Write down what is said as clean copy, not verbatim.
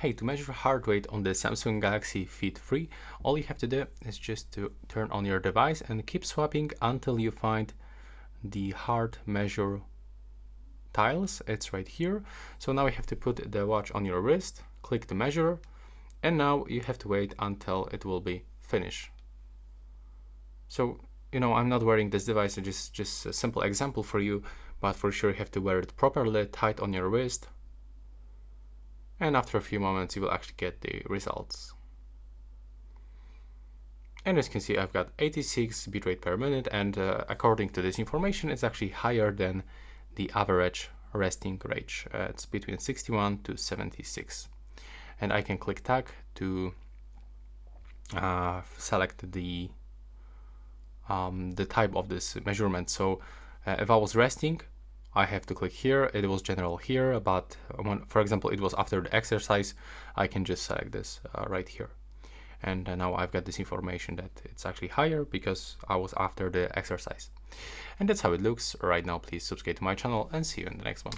Hey, to measure heart rate on the Samsung Galaxy Fit 3, all you have to do is just to turn on your device and keep swiping until you find the heart measure tiles. It's right here. So now you have to put the watch on your wrist, click the measure, and now you have to wait until it will be finished. So, I'm not wearing this device, it's just a simple example for you, but for sure you have to wear it properly, tight on your wrist. And after a few moments you will actually get the results. And as you can see, I've got 86 bitrate per minute, and according to this information, it's actually higher than the average resting rate. It's between 61 to 76. And I can click tag to select the type of this measurement. So if I was resting, I have to click here. It was general here, but for example, it was after the exercise, I can just select this right here. And now I've got this information that it's actually higher because I was after the exercise. And that's how it looks right now. Please subscribe to my channel and see you in the next one.